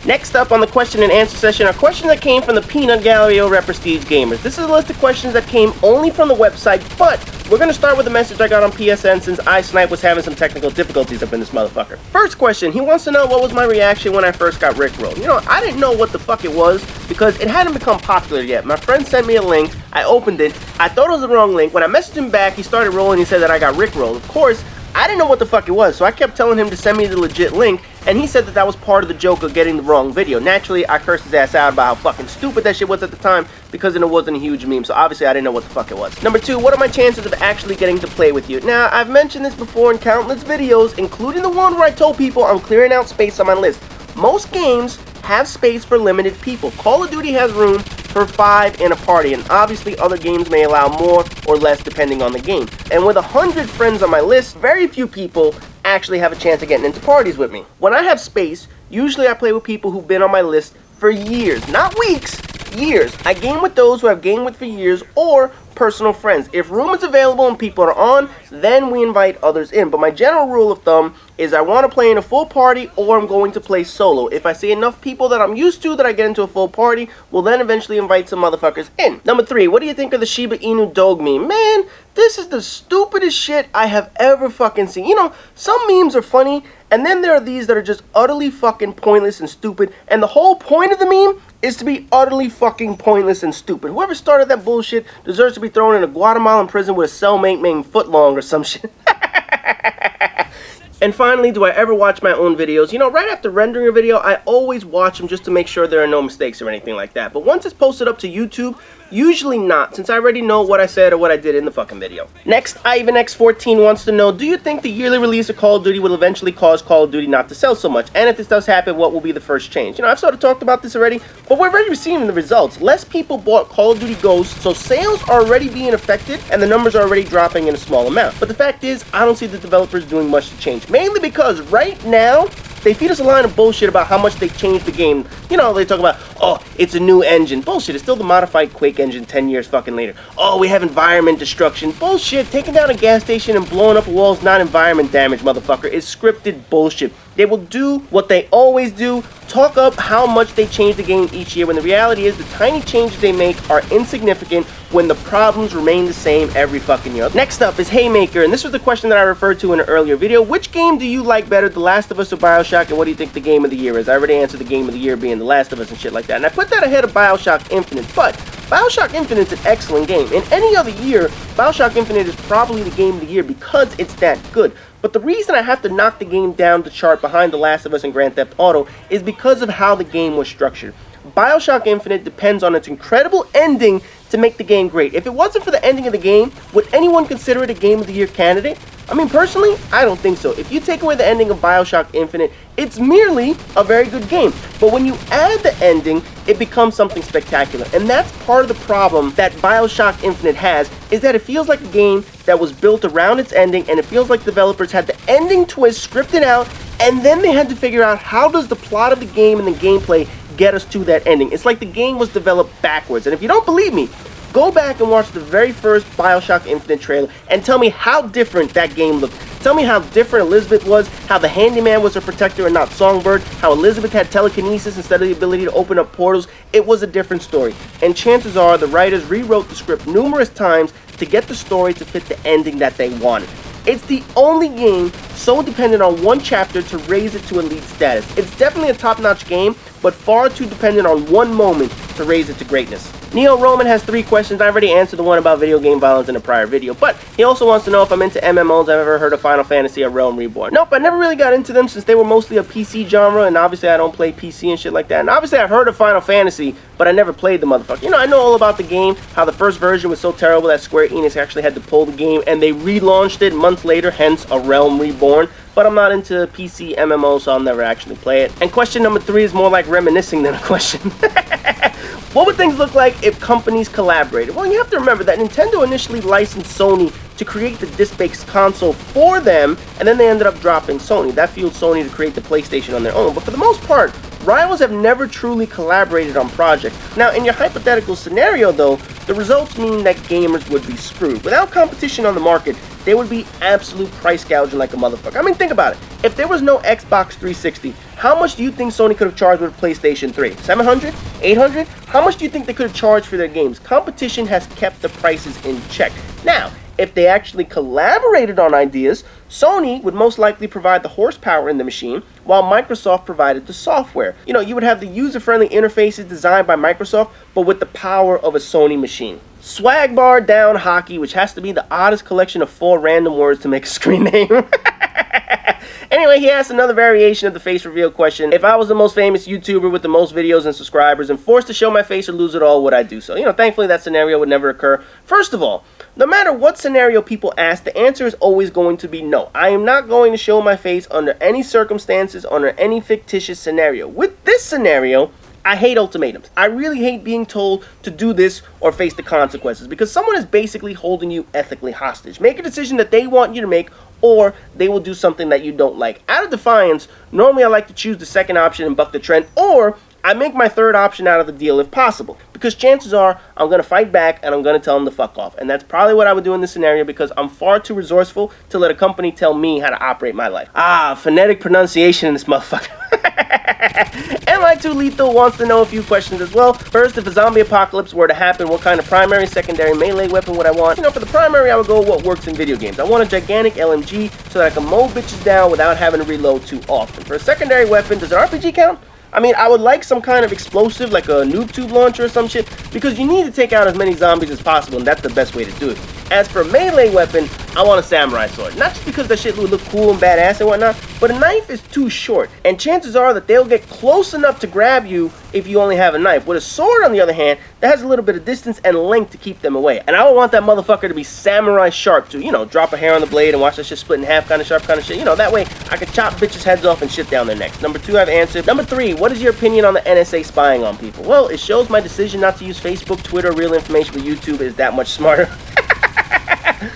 Next up on the question and answer session are questions that came from the Peanut Gallery over at Prestige Gamers. This is a list of questions that came only from the website, but we're going to start with a message I got on PSN since iSnipe was having some technical difficulties up in this motherfucker. First question, he wants to know what was my reaction when I first got Rickrolled. You know, I didn't know what the fuck it was because it hadn't become popular yet. My friend sent me a link, I opened it, I thought it was the wrong link. When I messaged him back, he started rolling, he said that I got Rickrolled. Of course, I didn't know what the fuck it was, so I kept telling him to send me the legit link, and he said that that was part of the joke of getting the wrong video. Naturally, I cursed his ass out about how fucking stupid that shit was at the time, because then it wasn't a huge meme, so obviously I didn't know what the fuck it was. Number 2, what are my chances of actually getting to play with you? Now, I've mentioned this before in countless videos, including the one where I told people I'm clearing out space on my list. Most games have space for limited people. Call of Duty has room for 5 in a party, and obviously other games may allow more or less depending on the game. And with 100 friends on my list, very few people actually have a chance of getting into parties with me. When I have space, usually I play with people who've been on my list for years, not weeks, years. I game with those who I've gamed with for years or personal friends. If room is available and people are on, then we invite others in. But my general rule of thumb is I want to play in a full party or I'm going to play solo. If I see enough people that I'm used to that I get into a full party, we'll then eventually invite some motherfuckers in. Number 3, what do you think of the Shiba Inu dog meme? Man, this is the stupidest shit I have ever fucking seen. You know, some memes are funny, and then there are these that are just utterly fucking pointless and stupid, and the whole point of the meme is to be utterly fucking pointless and stupid. Whoever started that bullshit deserves to be thrown in a Guatemalan prison with a cellmate named Footlong or some shit. And finally, do I ever watch my own videos? You know, right after rendering a video, I always watch them just to make sure there are no mistakes or anything like that. But once it's posted up to YouTube, usually not, since I already know what I said or what I did in the fucking video. Next, IvanX14 wants to know, do you think the yearly release of Call of Duty will eventually cause Call of Duty not to sell so much? And if this does happen, what will be the first change? You know, I've sort of talked about this already, but we're already receiving the results. Less people bought Call of Duty Ghosts, so sales are already being affected, and the numbers are already dropping in a small amount. But the fact is, I don't see the developers doing much to change. Mainly because right now, they feed us a line of bullshit about how much they changed the game. You know, they talk about, oh, it's a new engine. Bullshit, it's still the modified Quake engine 10 years fucking later. Oh, we have environment destruction. Bullshit, taking down a gas station and blowing up a wall is not environment damage, motherfucker. It's scripted bullshit. They will do what they always do, talk up how much they change the game each year, when the reality is the tiny changes they make are insignificant when the problems remain the same every fucking year. Next up is Haymaker, and this was the question that I referred to in an earlier video. Which game do you like better, The Last of Us or BioShock, and what do you think the game of the year is? I already answered the game of the year being The Last of Us and shit like that, and I put that ahead of BioShock Infinite, but BioShock Infinite is an excellent game. In any other year, BioShock Infinite is probably the game of the year because it's that good. But the reason I have to knock the game down the chart behind The Last of Us and Grand Theft Auto is because of how the game was structured. BioShock Infinite depends on its incredible ending to make the game great. If it wasn't for the ending of the game, would anyone consider it a Game of the Year candidate? I mean, personally, I don't think so. If you take away the ending of BioShock Infinite, it's merely a very good game. But when you add the ending, it becomes something spectacular. And that's part of the problem that BioShock Infinite has, is that it feels like a game that was built around its ending, and it feels like developers had the ending twist scripted out, and then they had to figure out how does the plot of the game and the gameplay get us to that ending. It's like the game was developed backwards. And if you don't believe me, go back and watch the very first BioShock Infinite trailer and tell me how different that game looked. Tell me how different Elizabeth was, how the handyman was her protector and not Songbird, how Elizabeth had telekinesis instead of the ability to open up portals. It was a different story. And chances are the writers rewrote the script numerous times to get the story to fit the ending that they wanted. It's the only game so dependent on one chapter to raise it to elite status. It's definitely a top-notch game, but far too dependent on one moment to raise it to greatness. Neo Roman has 3 questions. I already answered the one about video game violence in a prior video, but he also wants to know if I'm into MMOs. I've ever heard of Final Fantasy or Realm Reborn. Nope, I never really got into them since they were mostly a PC genre, and obviously I don't play PC and shit like that. And obviously I've heard of Final Fantasy, but I never played the motherfucker. You know, I know all about the game, how the first version was so terrible that Square Enix actually had to pull the game, and they relaunched it months later, hence a Realm Reborn. But I'm not into PC MMOs, so I'll never actually play it. And question number 3 is more like reminiscing than a question. What would things look like if companies collaborated? Well, you have to remember that Nintendo initially licensed Sony to create the disc-based console for them, and then they ended up dropping Sony. That fueled Sony to create the PlayStation on their own. But for the most part, rivals have never truly collaborated on projects. Now, in your hypothetical scenario, though, the results mean that gamers would be screwed. Without competition on the market, they would be absolute price gouging like a motherfucker. I mean, think about it. If there was no Xbox 360, How much do you think Sony could have charged with a PlayStation 3? 700? 800? How much do you think they could have charged for their games? Competition has kept the prices in check. Now, if they actually collaborated on ideas, Sony would most likely provide the horsepower in the machine, while Microsoft provided the software. You know, you would have the user-friendly interfaces designed by Microsoft, but with the power of a Sony machine. Swag bar down hockey, which has to be the oddest collection of 4 random words to make a screen name. Anyway, he asked another variation of the face reveal question. If I was the most famous YouTuber with the most videos and subscribers and forced to show my face or lose it all, would I do so? You know, thankfully that scenario would never occur. First of all, no matter what scenario people ask, the answer is always going to be no. I am not going to show my face under any circumstances, under any fictitious scenario. With this scenario, I hate ultimatums. I really hate being told to do this or face the consequences, because someone is basically holding you ethically hostage. Make a decision that they want you to make, or they will do something that you don't like. Out of defiance, normally I like to choose the second option and buck the trend, or I make my third option out of the deal if possible, because chances are I'm going to fight back and I'm going to tell them to fuck off. And that's probably what I would do in this scenario, because I'm far too resourceful to let a company tell me how to operate my life. Phonetic pronunciation in this motherfucker. And my 2 Lethal wants to know a few questions as well. First, if a zombie apocalypse were to happen, what kind of primary, secondary, melee weapon would I want? You know, for the primary, I would go what works in video games. I want a gigantic LMG so that I can mow bitches down without having to reload too often. For a secondary weapon, does an RPG count? I mean, I would like some kind of explosive, like a noob tube launcher or some shit, because you need to take out as many zombies as possible, and that's the best way to do it. As for a melee weapon, I want a samurai sword. Not just because that shit would look cool and badass and whatnot, but a knife is too short, and chances are that they'll get close enough to grab you if you only have a knife. With a sword, on the other hand, that has a little bit of distance and length to keep them away. And I would want that motherfucker to be samurai sharp, to, you know, drop a hair on the blade and watch that shit split in half kind of sharp kind of shit. You know, that way I could chop bitches' heads off and shit down their necks. Number 2, I've answered. Number 3, what is your opinion on the NSA spying on people? Well, it shows my decision not to use Facebook, Twitter, real information, but YouTube is that much smarter.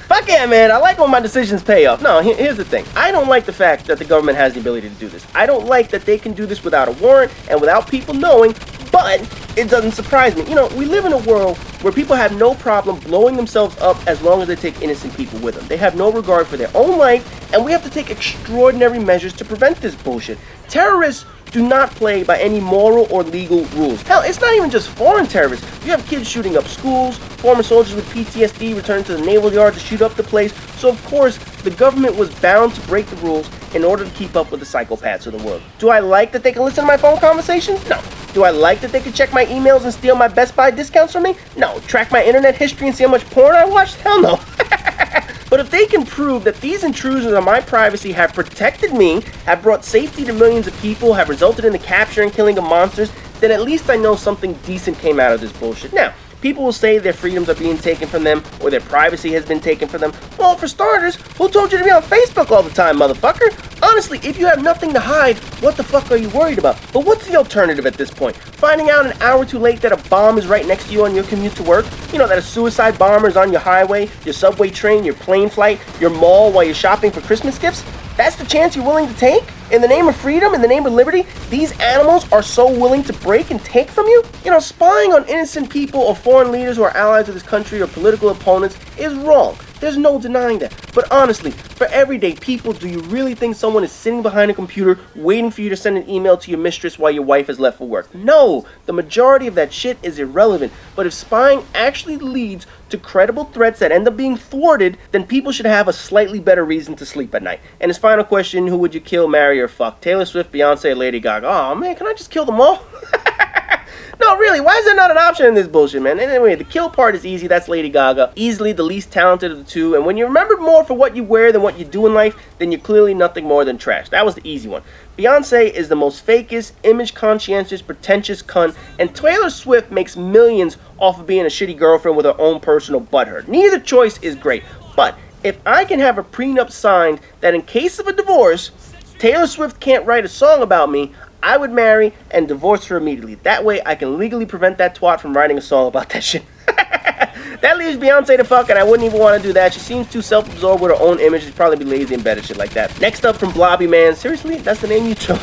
Fuck yeah, man. I like when my decisions pay off. No, here's the thing. I don't like the fact that the government has the ability to do this. I don't like that they can do this without a warrant and without people knowing, but it doesn't surprise me. You know, we live in a world where people have no problem blowing themselves up as long as they take innocent people with them. They have no regard for their own life, and we have to take extraordinary measures to prevent this bullshit. Terrorists do not play by any moral or legal rules. Hell, it's not even just foreign terrorists. You have kids shooting up schools, former soldiers with PTSD returning to the naval yard to shoot up the place. So of course, the government was bound to break the rules in order to keep up with the psychopaths of the world. Do I like that they can listen to my phone conversations? No. Do I like that they can check my emails and steal my Best Buy discounts from me? No. Track my internet history and see how much porn I watched? Hell no. But if they can prove that these intrusions on my privacy have protected me, have brought safety to millions of people, have resulted in the capture and killing of monsters, then at least I know something decent came out of this bullshit. Now, people will say their freedoms are being taken from them, or their privacy has been taken from them. Well, for starters, who told you to be on Facebook all the time, motherfucker? Honestly, if you have nothing to hide, what the fuck are you worried about? But what's the alternative at this point? Finding out an hour too late that a bomb is right next to you on your commute to work? You know, that a suicide bomber is on your highway, your subway train, your plane flight, your mall while you're shopping for Christmas gifts? That's the chance you're willing to take? In the name of freedom, in the name of liberty, these animals are so willing to break and take from you? You know, spying on innocent people or foreign leaders who are allies of this country or political opponents is wrong. There's no denying that. But honestly, for everyday people, do you really think someone is sitting behind a computer waiting for you to send an email to your mistress while your wife has left for work? No, the majority of that shit is irrelevant. But if spying actually leads to credible threats that end up being thwarted, then people should have a slightly better reason to sleep at night. And his final question, who would you kill, marry, or fuck? Taylor Swift, Beyonce, or Lady Gaga? Oh man, can I just kill them all? No, really, why is that not an option in this bullshit, man? Anyway, the kill part is easy. That's Lady Gaga. Easily the least talented of the two. And when you're remembered more for what you wear than what you do in life, then you're clearly nothing more than trash. That was the easy one. Beyonce is the most fakest, image-conscientious, pretentious cunt. And Taylor Swift makes millions off of being a shitty girlfriend with her own personal butthurt. Neither choice is great. But if I can have a prenup signed that in case of a divorce, Taylor Swift can't write a song about me, I would marry and divorce her immediately. That way, I can legally prevent that twat from writing a song about that shit. That leaves Beyonce to fuck, and I wouldn't even want to do that. She seems too self-absorbed with her own image. She'd probably be lazy and bad at shit like that. Next up from Blobby Man. Seriously? That's the name you chose?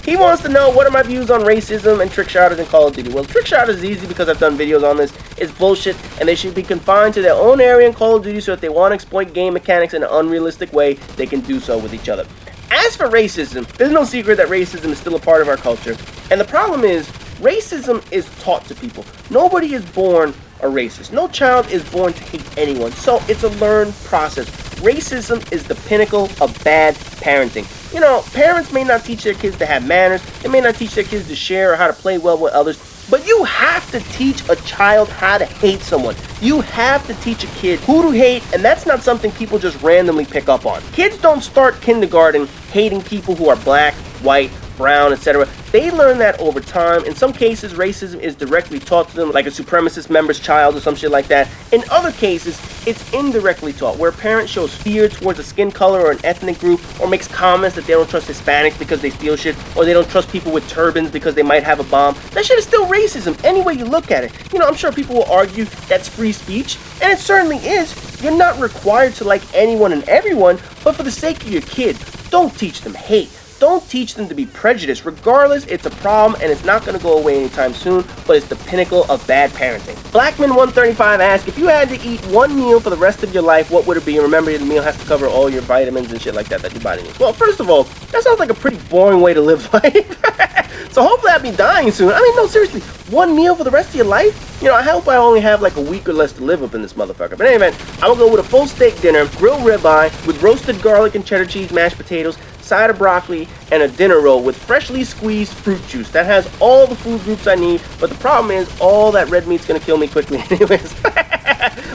He wants to know, what are my views on racism and trick shotters in Call of Duty? Well, trick shotters is easy because I've done videos on this. It's bullshit, and they should be confined to their own area in Call of Duty so if they want to exploit game mechanics in an unrealistic way, they can do so with each other. As for racism, there's no secret that racism is still a part of our culture. And the problem is, racism is taught to people. Nobody is born a racist. No child is born to hate anyone. So it's a learned process. Racism is the pinnacle of bad parenting. You know, parents may not teach their kids to have manners. They may not teach their kids to share or how to play well with others. But you have to teach a child how to hate someone. You have to teach a kid who to hate, and that's not something people just randomly pick up on. Kids don't start kindergarten hating people who are black, white, brown, etc. They learn that over time. In some cases, racism is directly taught to them, like a supremacist member's child or some shit like that. In other cases, it's indirectly taught, where a parent shows fear towards a skin color or an ethnic group, or makes comments that they don't trust Hispanics because they steal shit, or they don't trust people with turbans because they might have a bomb. That shit is still racism, any way you look at it. You know, I'm sure people will argue that's free speech, and it certainly is. You're not required to like anyone and everyone, but for the sake of your kid, don't teach them hate. Don't teach them to be prejudiced. Regardless, it's a problem and it's not going to go away anytime soon, but it's the pinnacle of bad parenting. Blackman135 asks, if you had to eat one meal for the rest of your life, what would it be? And remember, the meal has to cover all your vitamins and shit like that your body needs. Well, first of all, that sounds like a pretty boring way to live life. So hopefully I'll be dying soon. I mean, no, seriously, one meal for the rest of your life? You know, I hope I only have like a week or less to live up in this motherfucker. But anyway, I will go with a full steak dinner, grilled ribeye, with roasted garlic and cheddar cheese, mashed potatoes, side of broccoli, and a dinner roll with freshly squeezed fruit juice. That has all the food groups I need, but the problem is all that red meat's gonna kill me quickly anyways.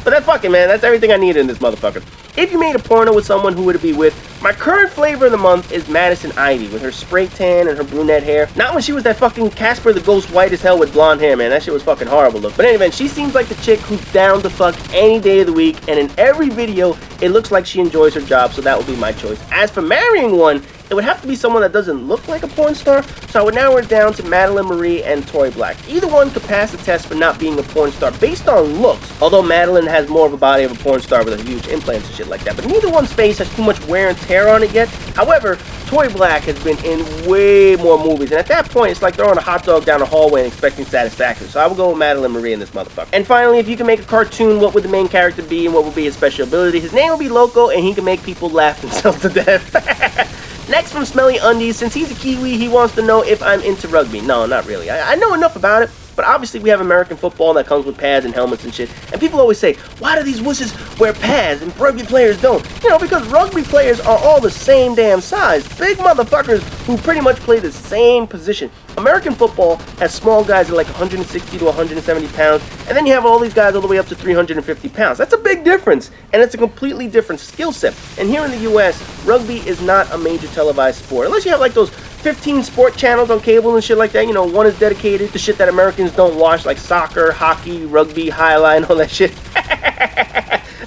But that's fucking, man, that's everything I need in this motherfucker. If you made a porno with someone, who would it be with? My current flavor of the month is Madison Ivy, with her spray tan and her brunette hair. Not when she was that fucking Casper the Ghost white as hell with blonde hair, man. That shit was fucking horrible look. But anyway, she seems like the chick who's down to fuck any day of the week, and in every video, it looks like she enjoys her job, so that would be my choice. As for marrying one, it would have to be someone that doesn't look like a porn star, so I would narrow it down to Madeline Marie and Tori Black. Either one could pass the test for not being a porn star based on looks, although Madeline has more of a body of a porn star with her huge implants and shit like that, but neither one's face has too much wear and tear on it yet. However, Tori Black has been in way more movies, and at that point, it's like throwing a hot dog down a hallway and expecting satisfaction, so I would go with Madeline Marie in this motherfucker. And finally, if you can make a cartoon, what would the main character be and what would be his special ability? His name would be Loco, and he can make people laugh themselves to death. Next from Smelly Undies, since he's a Kiwi, he wants to know if I'm into rugby. No, not really. I know enough about it, but obviously we have American football that comes with pads and helmets and shit. And people always say, why do these wusses wear pads and rugby players don't? You know, because rugby players are all the same damn size. Big motherfuckers who pretty much play the same position. American football has small guys that are like 160 to 170 pounds, and then you have all these guys all the way up to 350 pounds. That's a big difference, and it's a completely different skill set. And here in the US, rugby is not a major televised sport, unless you have like those 15 sport channels on cable and shit like that. You know, one is dedicated to shit that Americans don't watch, like soccer, hockey, rugby, highlight, and all that shit.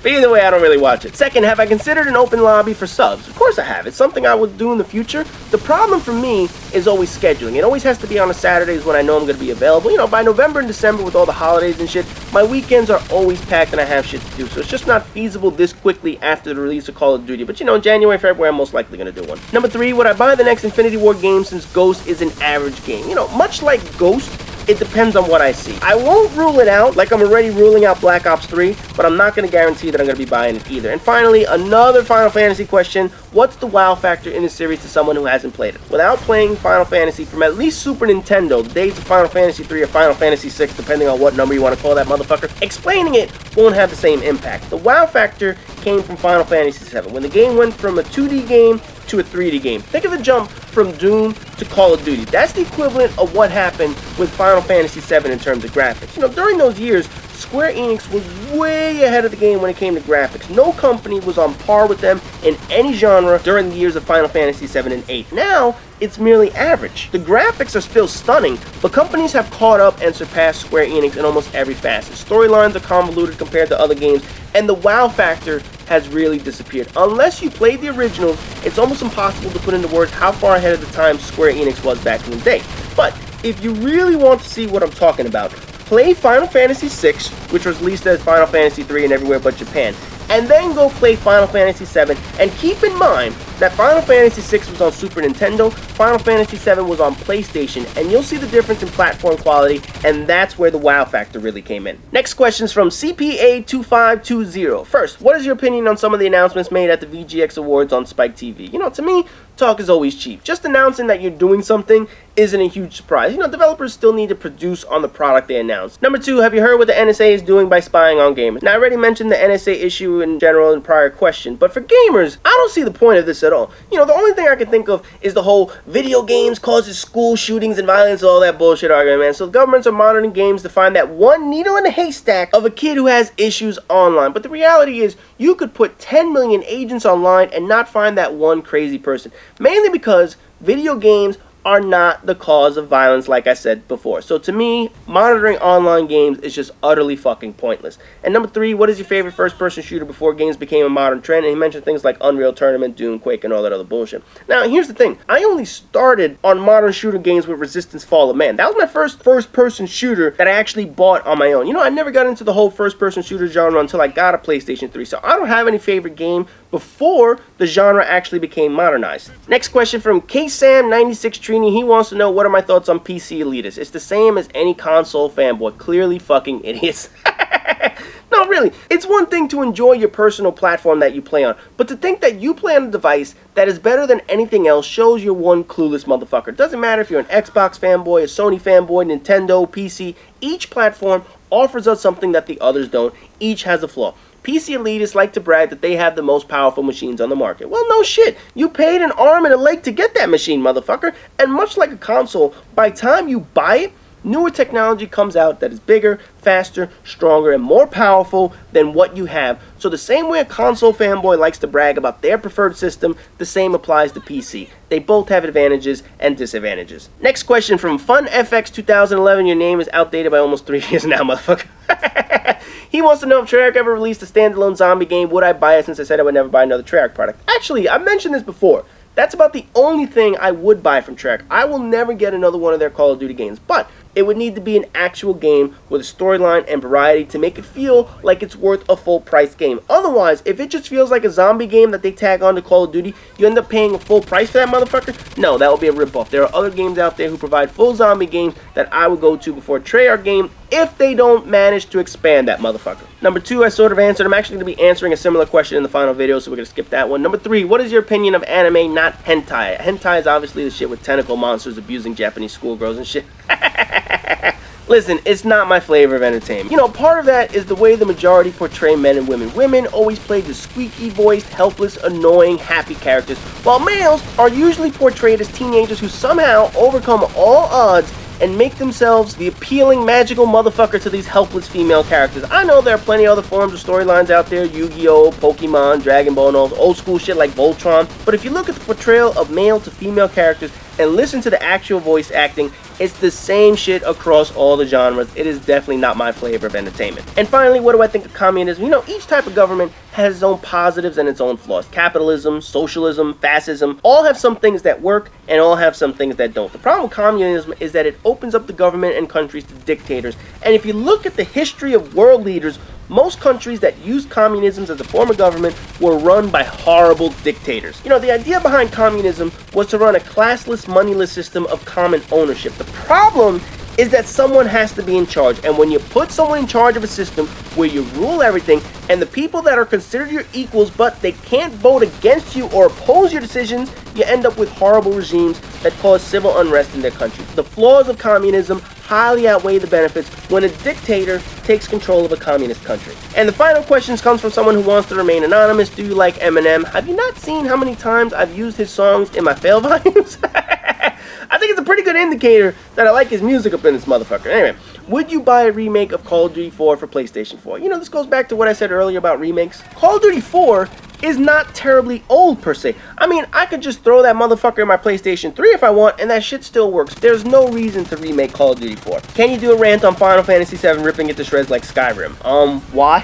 But either way, I don't really watch it. Second, have I considered an open lobby for subs? Of course I have. It's something I would do in the future. The problem for me is always scheduling. It always has to be on a Saturdays when I know I'm going to be available. You know, by November and December with all the holidays and shit, my weekends are always packed and I have shit to do. So it's just not feasible this quickly after the release of Call of Duty. But you know, in January, February, I'm most likely going to do one. Number 3, would I buy the next Infinity War game since Ghost is an average game? You know, much like Ghost, it depends on what I see. I won't rule it out, like I'm already ruling out Black Ops 3, but I'm not going to guarantee that I'm going to be buying it either. And finally, another Final Fantasy question. What's the wow factor in the series to someone who hasn't played it? Without playing Final Fantasy from at least Super Nintendo, the days of Final Fantasy 3 or Final Fantasy 6, depending on what number you want to call that motherfucker, explaining it won't have the same impact. The wow factor came from Final Fantasy 7, when the game went from a 2D game to a 3D game. Think of the jump from Doom to Call of Duty. That's the equivalent of what happened with Final Fantasy 7 in terms of graphics. You know, during those years, Square Enix was way ahead of the game when it came to graphics. No company was on par with them in any genre during the years of Final Fantasy 7 and 8. Now, it's merely average. The graphics are still stunning, but companies have caught up and surpassed Square Enix in almost every facet. Storylines are convoluted compared to other games, and the wow factor has really disappeared. Unless you played the originals, it's almost impossible to put into words how far ahead of the time Square Enix was back in the day. But if you really want to see what I'm talking about, play Final Fantasy VI, which was released as Final Fantasy 3 and everywhere but Japan, and then go play Final Fantasy 7, and keep in mind that Final Fantasy 6 was on Super Nintendo, Final Fantasy 7 was on PlayStation, and you'll see the difference in platform quality, and that's where the wow factor really came in. Next question is from CPA2520. First, what is your opinion on some of the announcements made at the VGX Awards on Spike TV? You know, to me, talk is always cheap. Just announcing that you're doing something isn't a huge surprise. You know, developers still need to produce on the product they announce. Number 2, have you heard what the NSA is doing by spying on gamers? Now, I already mentioned the NSA issue in general in prior question, but for gamers, I don't see the point of this at all. You know, the only thing I can think of is the whole video games causes school shootings and violence, all that bullshit argument, man. So governments are monitoring games to find that one needle in a haystack of a kid who has issues online. But the reality is, you could put 10 million agents online and not find that one crazy person. Mainly because video games are not the cause of violence, like I said before. So to me, monitoring online games is just utterly fucking pointless. And number 3, what is your favorite first-person shooter before games became a modern trend? And he mentioned things like Unreal Tournament, Doom, Quake, and all that other bullshit. Now, here's the thing. I only started on modern shooter games with Resistance Fall of Man. That was my first first-person shooter that I actually bought on my own. You know, I never got into the whole first-person shooter genre until I got a PlayStation 3. So I don't have any favorite game before the genre actually became modernized. Next question from KSam96 Trini. He wants to know, what are my thoughts on PC elitists? It's the same as any console fanboy. Clearly fucking idiots. No, really. It's one thing to enjoy your personal platform that you play on, but to think that you play on a device that is better than anything else shows you're one clueless motherfucker. It doesn't matter if you're an Xbox fanboy, a Sony fanboy, Nintendo, PC. Each platform offers us something that the others don't. Each has a flaw. PC elitists like to brag that they have the most powerful machines on the market. Well, no shit. You paid an arm and a leg to get that machine, motherfucker. And much like a console, by the time you buy it, newer technology comes out that is bigger, faster, stronger, and more powerful than what you have. So the same way a console fanboy likes to brag about their preferred system, the same applies to PC. They both have advantages and disadvantages. Next question from FunFX 2011. Your name is outdated by almost 3 years now, motherfucker. He wants to know if Treyarch ever released a standalone zombie game, would I buy it, since I said I would never buy another Treyarch product. Actually, I mentioned this before. That's about the only thing I would buy from Treyarch. I will never get another one of their Call of Duty games, but it would need to be an actual game with a storyline and variety to make it feel like it's worth a full price game. Otherwise, if it just feels like a zombie game that they tag on to Call of Duty, you end up paying a full price for that motherfucker? No, that would be a ripoff. There are other games out there who provide full zombie games that I would go to before a Treyarch game if they don't manage to expand that motherfucker. Number 2, I sort of answered. I'm actually going to be answering a similar question in the final video, so we're going to skip that one. Number 3, what is your opinion of anime, not hentai? Hentai is obviously the shit with tentacle monsters abusing Japanese schoolgirls and shit. Listen, it's not my flavor of entertainment. You know, part of that is the way the majority portray men and women. Women always play the squeaky-voiced, helpless, annoying, happy characters, while males are usually portrayed as teenagers who somehow overcome all odds and make themselves the appealing, magical motherfucker to these helpless female characters. I know there are plenty of other forms of storylines out there, Yu-Gi-Oh!, Pokemon, Dragon Ball, and all old school shit like Voltron, but if you look at the portrayal of male to female characters and listen to the actual voice acting, it's the same shit across all the genres. It is definitely not my flavor of entertainment. And finally, what do I think of communism? You know, each type of government has its own positives and its own flaws. Capitalism, socialism, fascism, all have some things that work and all have some things that don't. The problem with communism is that it opens up the government and countries to dictators. And if you look at the history of world leaders, most countries that used communism as a form of government were run by horrible dictators. You know, the idea behind communism was to run a classless, moneyless system of common ownership. The problem is that someone has to be in charge, and when you put someone in charge of a system where you rule everything, and the people that are considered your equals but they can't vote against you or oppose your decisions, you end up with horrible regimes that cause civil unrest in their country. The flaws of communism highly outweigh the benefits when a dictator takes control of a communist country. And the final question comes from someone who wants to remain anonymous. Do you like Eminem? Have you not seen how many times I've used his songs in my fail volumes? I think it's a pretty good indicator that I like his music up in this motherfucker. Anyway, would you buy a remake of Call of Duty 4 for PlayStation 4? You know, this goes back to what I said earlier about remakes. Call of Duty 4 is not terribly old per se. I mean, I could just throw that motherfucker in my PlayStation 3 if I want, and that shit still works. There's no reason to remake Call of Duty 4. Can you do a rant on Final Fantasy 7 ripping it to shreds like Skyrim? Why?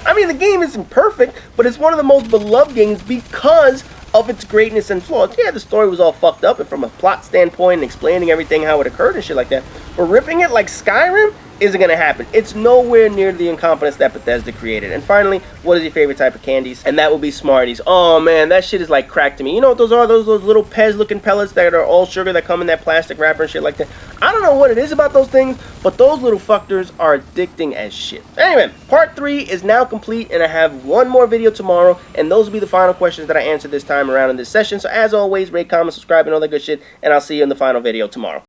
I mean, the game isn't perfect, but it's one of the most beloved games because of its greatness and flaws. Yeah, the story was all fucked up, and from a plot standpoint and explaining everything how it occurred and shit like that, but ripping it like Skyrim, isn't going to happen. It's nowhere near the incompetence that Bethesda created. And finally, what is your favorite type of candies? And that will be Smarties. Oh man, that shit is like crack to me. You know what those are? Those little Pez looking pellets that are all sugar that come in that plastic wrapper and shit like that. I don't know what it is about those things, but those little fuckers are addicting as shit. Anyway, part 3 is now complete, and I have one more video tomorrow, and those will be the final questions that I answer this time around in this session. So as always, rate, comment, subscribe, and all that good shit, and I'll see you in the final video tomorrow.